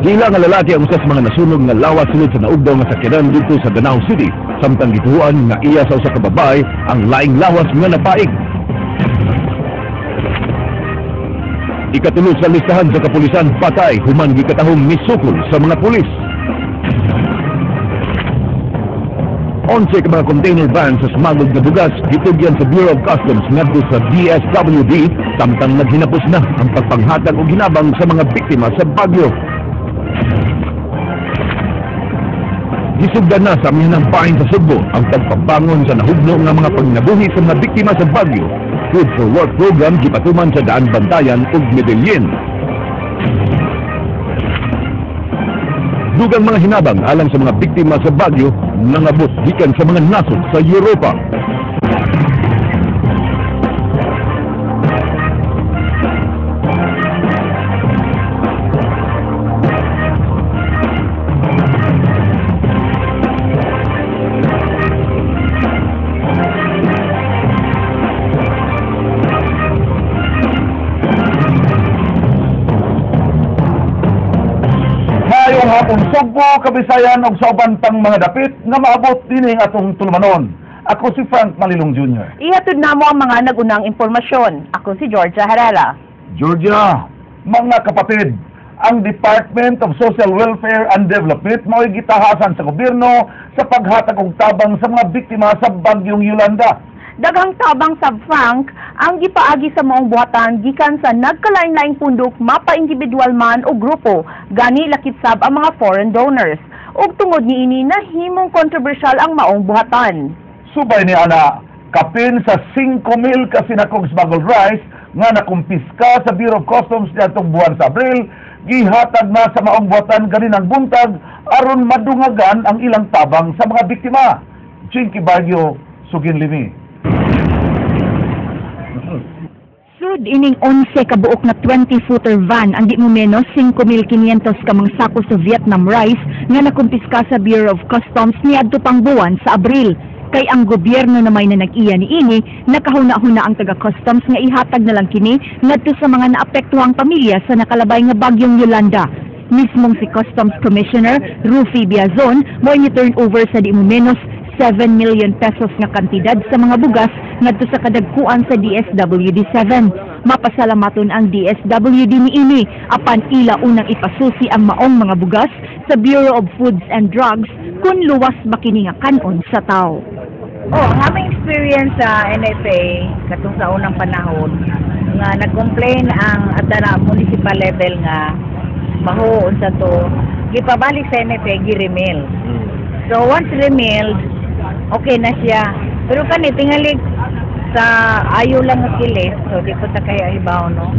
Gila nga lalaki ang usas mga nasunog nga lawas sulod sa naugdaw nga sakyanan dito sa Danao City, samtang gituhuan nga iya sa usa ka babae ang laing lawas nga napaig. Ikatulo sa listahan sa kapulisan patay human gikatahong misukol sa mga pulis. 11 ka mga container van sa smuggled na bugas gitugyan sa Bureau of Customs ngadto sa DSWD, samtang naghinapos na ang pagpanghatag o ginabang sa mga biktima sa Baguio. Gisugdan na sa amihanang pain sa Sugbo ang pagpabangon sa nahugno nga mga pagnabuhi sa mga biktima sa Baguio. Food for Work program gipatuman sa Daan Bantayan ug Medellin. Dugang mga hinabang alang sa mga biktima sa Baguio nangabot gikan sa mga nasod sa Europa. Mayong hapon Sugbo, Kabisayan ug sa uban pang mga dapit nga maabot dinhi ang atong tulumanon. Ako si Frank Malilong Jr. Ihatod namo ang mga nagunang impormasyon. Ako si Georgia Herrera. Georgia, mga kapatid, ang Department of Social Welfare and Development mao'y gitahasan sa gobyerno sa paghatag og tabang sa mga biktima sa Bagyong Yolanda. Daghang tabang sab Frank ang gipaagi sa maong buhatan gikan sa nagkalain-laing pundok mapa individual man o grupo gani lakip sab ang mga foreign donors. Ug tungod niini nahimong kontrobersyal ang maong buhatan. Subay ni ana, kapin sa 5,000 ka sinakong smuggled rice nga nakumpiska sa Bureau of Customs niadtong buwan sa Abril, gihatag na sa maong buhatan ganinang buntag aron madungagan ang ilang tabang sa mga biktima. Jinky Baguio, Sugin Limi. Sud ining 11 kabuok na 20-footer van ang di mo menos 5,500 ka mga sako sa Vietnam rice nga nakumpiska sa Bureau of Customs niadto pang buwan sa Abril. Kay ang gobyerno na may nanag-iya niini nakahuna-huna ang taga-customs nga ihatag na lang kini ngadto sa mga naapektuhang pamilya sa nakalabay nga Bagyong Yolanda. Mismong si Customs Commissioner Rufy Biazon mo ni-turn over sa di mo menos 7 million pesos nga kantidad sa mga bugas ngadto sa kadagkuan sa DSWD-7. Mapasalamaton ang DSWD niini apan ila unang ipasusi ang maong mga bugas sa Bureau of Foods and Drugs kung luwas ba kini nga kanon sa tao. Ang aming experience sa NFA katong sa unang panahon nga nag-complain ang at na municipal level nga baho unsa to gipabalik sa NFA gi-remail. So once remailed, okay na siya. Pero kani tingali sa ayo lang nga kilis, so di ko ta kaya ibaw, no?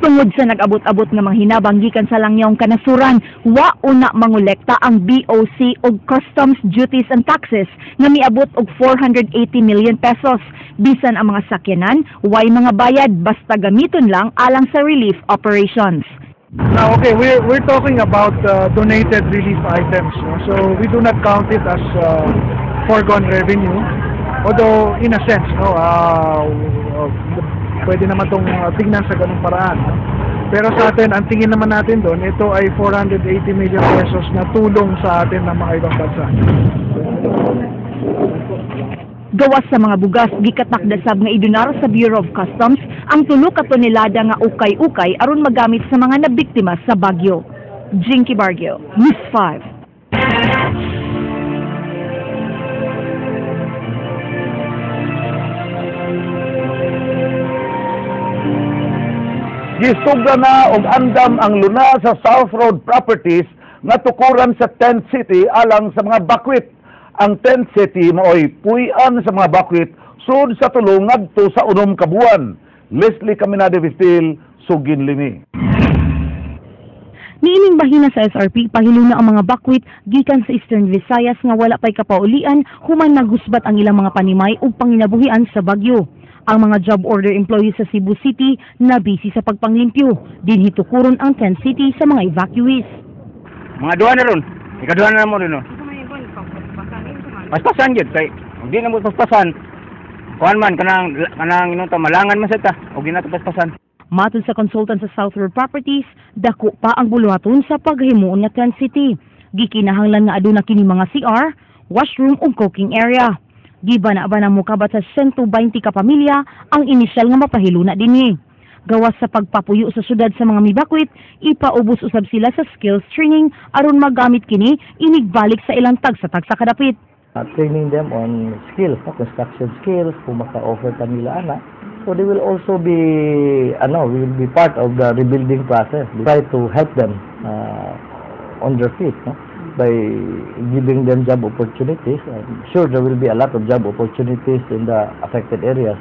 Tungod sa nag-abot-abot nga mga hinabang gikan sa langyong kanasuran, wa una mangolekta ang BOC og Customs Duties and Taxes nga miabot og 480 million pesos. Bisan ang mga sakyanan, way mga bayad basta gamiton lang alang sa relief operations. Now, okay, we're talking about donated relief items, no? So we do not count it as foregone revenue, although in a sense, no, pwede naman itong tingnan sa ganung paraan, no? Pero sa atin, ang tingin naman natin doon, ito ay 480 million pesos na tulong sa atin ng mga ibang bansa. Gawas sa mga bugas, gikatakdasab nga idunaro sa Bureau of Customs ang 3 ka tonelada nga ukay-ukay aron magamit sa mga nabiktima sa Baguio. Jinky Baguio, News 5. Gisugda na og andam ang luna sa South Road Properties nga tukuran sa Tent City alang sa mga bakwit. Ang Tent City mao'y puy-an sa mga bakwit sud sa tulong ngadto sa unom ka buwan. Leslie Caminade Vistil, Sugin Limi. Niining bahina sa SRP, pahiluna ang mga bakwit gikan sa Eastern Visayas nga wala pay kapaulian human naghusbat ang ilang mga panimay ug panginabuhian sa Baguio. Ang mga job order employees sa Cebu City na busy sa pagpanglimpyo. Dinhi tukuron ang Tent City sa mga evacuees. Mga duha na ron. Ikaduha na mo rin, no? Paspasan yun. Kaya hindi na mo paspasan. Kuhan man, kanang inunta, malangan man sa ta. O ginata paspasan. Matod sa consultant sa Southward Properties, dako pa ang buluhaton sa paghimuon nga tent city. Gikinahanglan nga aduna kini mga CR, washroom ug cooking area. Giba na ba na mukabat sa 120 ka pamilya ang inisyal nga mapahiluna dinhi. Gawas sa pagpapuyo sa syudad sa mga mibakwit, ipaubos usab sila sa skills training aron magamit kini inigbalik sa ilang tagsa-tagsa kadapit. Training them on skills, construction skills, kung maka-offer kanila ana. So they will also be will be part of the rebuilding process. We try to help them on their feet, by giving them job opportunities. I'm sure there will be a lot of job opportunities in the affected areas.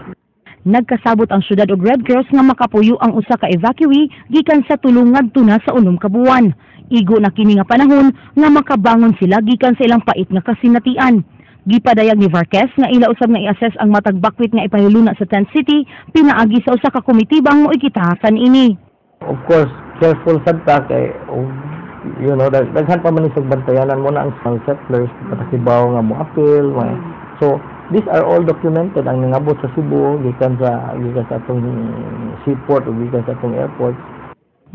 Nagkasabot ang syudad og Red Cross nga makapuyo ang usa ka evacuee gikan sa tulong ngadto na sa 6 ka buwan. Igo na kini nga panahon nga makabangon sila gikan sa ilang pait nga kasinatian. Gipadayag ni Varquez nga ila usab nga i-assess ang matag bakwit nga ipahiluna sa tent city pinaagi sa usa ka komitibang moikitahasan ini. Of course, careful sad ta kay daghan pa man isog bantayanan mo na ang settlers patakibaw nga mo appeal. So these are all documented ang nangabot sa Cebu gikan sa atong seaport o gikan sa atong airport.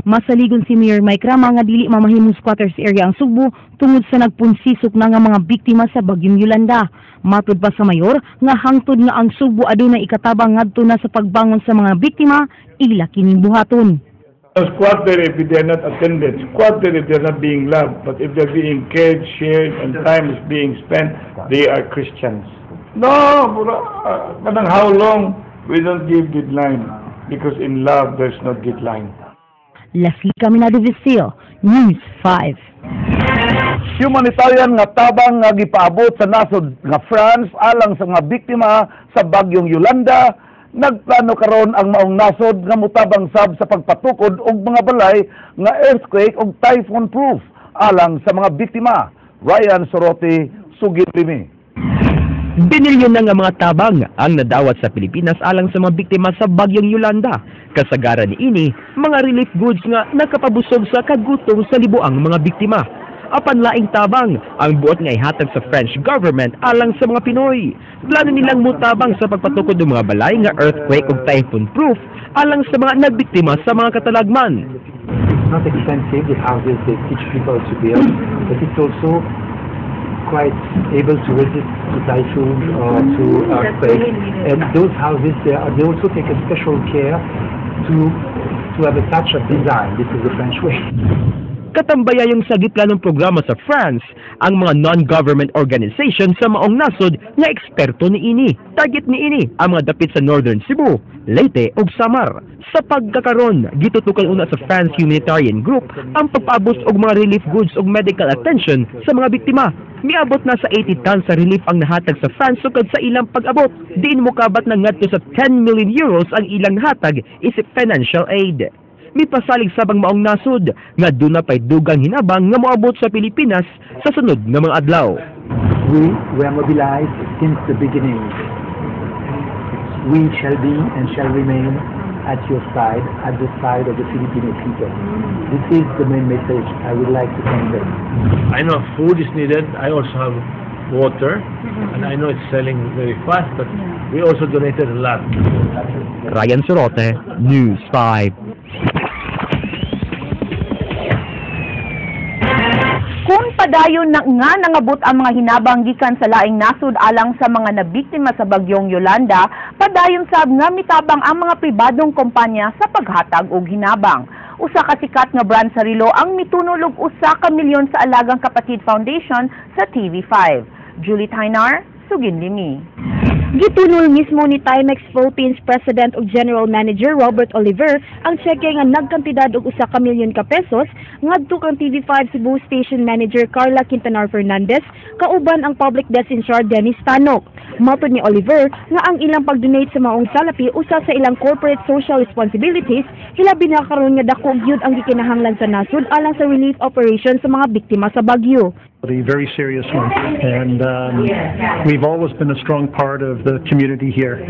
Masaligon si Mayor Mike Rama nga dili mamahimong squatters area ang Sugbo tungod sa nagpunsisok na nga mga biktima sa bagyong Yolanda. Matod pa sa mayor nga hangtod nga ang Sugbo adunay ikatabang ngadto na sa pagbangon sa mga biktima, ila kining buhaton. Squatter, if they're not attended, squatter if they're not being loved, but if they're being cared, shared, and time is being spent, they are Christians. No, manang how long we don't give deadline, because in love there's no deadline. Leslie Caminado Vicio, News 5. Humanitarian nga tabang nga gipaabot sa nasod nga France alang sa mga biktima sa bagyong Yolanda. Nagplano karon ang maong nasod nga mutabang sab sa pagpatukod og mga balay nga earthquake ug typhoon proof alang sa mga biktima. Ryan Sorote, Sugin Limi. Binilyon na nga mga tabang ang nadawat sa Pilipinas alang sa mga biktima sa bagyong Yolanda. Kasagaran ni ini, mga relief goods nga nakapabusog sa kagutong sa libuang mga biktima. Apan laing tabang ang buot nga ihatag sa French government alang sa mga Pinoy. Plano nilang mutabang sa pagpatukod ng mga balay nga earthquake ug typhoon proof alang sa mga nagbiktima sa mga katalagman. It's not expensive, the houses they teach people to build, but it's also quite able to resist to typhoon or to earthquake. And those houses, they also take a special care to have a touch of design. This is the French way. Katambaya yung sa giplanong programa sa France, ang mga non-government organization sa maong nasod nga eksperto ni ini. Target ni ini ang mga dapit sa Northern Cebu, Leyte ug Samar. Sa pagkakaron, gitutukan una sa France Humanitarian Group ang pagpaabot og mga relief goods ug medical attention sa mga biktima. Miabot na sa 80 tons sa relief ang nahatag sa France sukad sa ilang pag-abot. Diin mokabat na ngadto sa 10 million euros ang ilang hatag isip financial aid. Mipasalig sabang maong nasod nga duna pay dugang hinabang nga moabot sa Pilipinas sa sunod nga mga adlaw. We were mobilized since the beginning. We shall be and shall remain at your side, at the side of the Filipino people. This is the main message I would like to convey. I know food is needed. I also have water, and I know it's selling very fast, but we also donated a lot. Ryan Sorote, News 5. Kung padayon na nga nangabot ang mga hinabang gikan sa laing nasud alang sa mga nabiktima sa bagyong Yolanda, padayon sab nga mitabang ang mga pribadong kompanya sa paghatag og hinabang. Usa ka sikat nga brand sarilo ang mitunol og 1 milyon sa Alagang Kapatid Foundation sa TV5. Julie Tainar, Sugin Limi. Gitunol mismo ni Timex Philippines President ug General Manager Robert Oliver ang cheque nga nagkantidad og 1 milyon ka pesos ngadto kang TV5 Cebu Station Manager Carla Quintanar Fernandez kauban ang Public Desk in Charge Dennis Tanok. Matod ni Oliver nga ang ilang pag-donate sa maong salapi usa sa ilang corporate social responsibilities, hilabi na karon nga dako gyud ang gikinahanglan sa nasud alang sa relief operation sa mga biktima sa bagyo. A very serious one, and we've always been a strong part of the community here.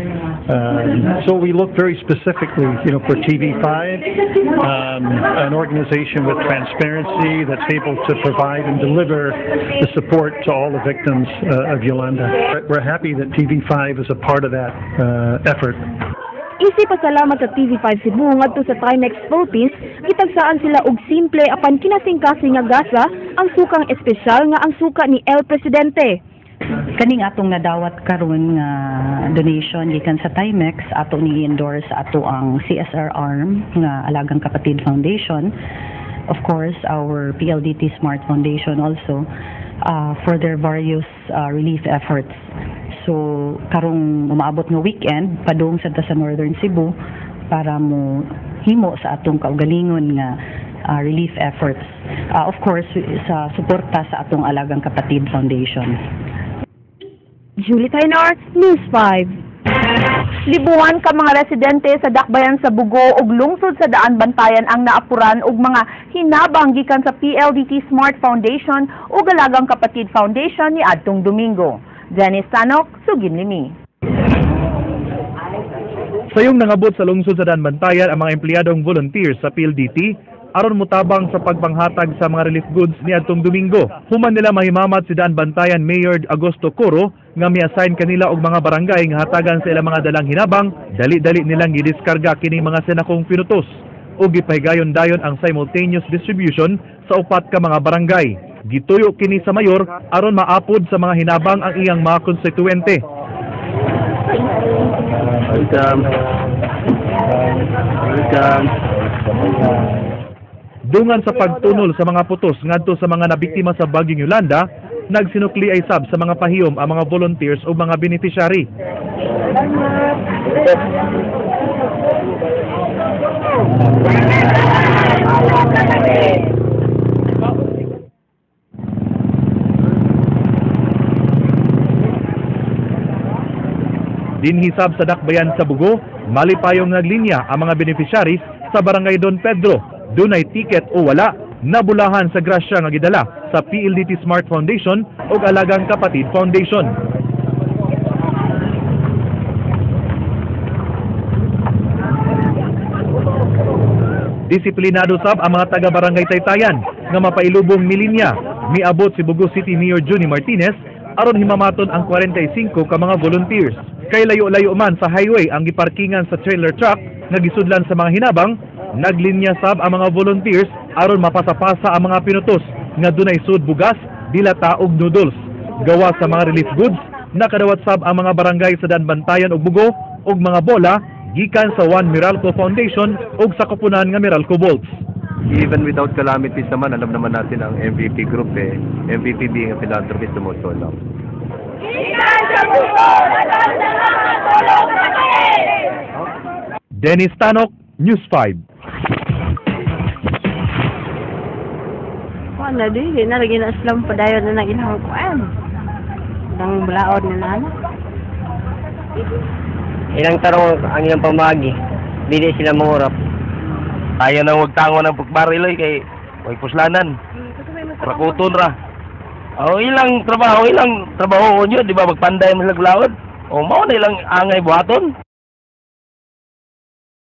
So we look very specifically, for TV5, an organization with transparency that's able to provide and deliver the support to all the victims of Yolanda. We're happy that TV5 is a part of that effort. Isi pasalamat sa TV5 Cebu ngadto sa Timex Philippines, gitagsaan sila og simple apan kinasing-kasing nga gasa ang sukang espesyal nga ang suka ni El Presidente. Kaning atong nadawat karon nga donation gikan sa Timex ato ni endorse ato ang CSR arm nga Alagang Kapatid Foundation, of course our PLDT Smart Foundation also for their various relief efforts. So karong umaabot nga weekend padung sa Northern Cebu para mo himo sa atong kaugalingon nga relief efforts, of course sa suporta sa atong Alagang Kapatid Foundation. Julie Tainor, News 5. Libuan ka mga residente sa dakbayan sa Bugo ug lungsod sa Daan Bantayan ang naapuran og mga hinabang gikan sa PLDT Smart Foundation ug Alagang Kapatid Foundation ni adtong Domingo. Janice Tanok, Sugin Limi. Sayong nangabot sa lungsod sa Daan Bantayan ang mga empleyadong volunteers sa PLDT aron mutabang sa pagpanghatag sa mga relief goods ni adtong Domingo. Human nila mahimamat si Daan Bantayan Mayor Augusto Coro nga mi-assign kanila og mga barangay nga hatagan sa ilang mga dalang hinabang, dali-dali nilang gidiskarga kining mga senakong pinutos ug gipahigayon-dayon ang simultaneous distribution sa upat ka mga barangay. Gituyo kini sa mayor aron maapod sa mga hinabang ang iyang mga konstituente. Dungan sa pagtunol sa mga putos ngadto sa mga nabiktima sa Bagyong Yolanda, nagsinukli ay sab sa mga pahiyom ang mga volunteers o mga beneficiary. Dinhisab sa dakbayan sa Bugo, malipayong naglinya ang mga beneficiaries sa Barangay Don Pedro. Dunay tiket o wala, nabulahan sa grasya nga gidala sa PLDT Smart Foundation o Alagang Kapatid Foundation. Disiplinado sab ang mga taga-barangay Taytayan nga mapailubong milinya. Miabot si Bugo City Mayor Johnny Martinez aron himamaton ang 45 ka mga volunteers. Kay layo-layo man sa highway ang giparkingan sa trailer truck nga gisudlan sa mga hinabang, naglinya sab ang mga volunteers aron mapasapasa ang mga pinutos nga dunay sud bugas, dilata ug noodles. Gawa sa mga relief goods, nakadawat sab ang mga barangay sa Daan Bantayan ug Bugo ug mga bola gikan sa One Meralco Foundation ug sa koponan nga Meralco Bolts. Even without calamities naman, alam naman natin ang MVP group MVP being a philanthropist tumutulong. Dennis Tanok, News 5. Wala di na lagi na Islam padayon na ilang kuan. Nang balaod na nana. Ilang tarong ang ilang pamagi. Dili sila mangurap. Tayo nang wagtango ng pagbaril kay way puslanan. Rakuton ra. Ilang trabaho nyo, di ba magpanday mo sa balaod? Mao na ilang angay buhaton.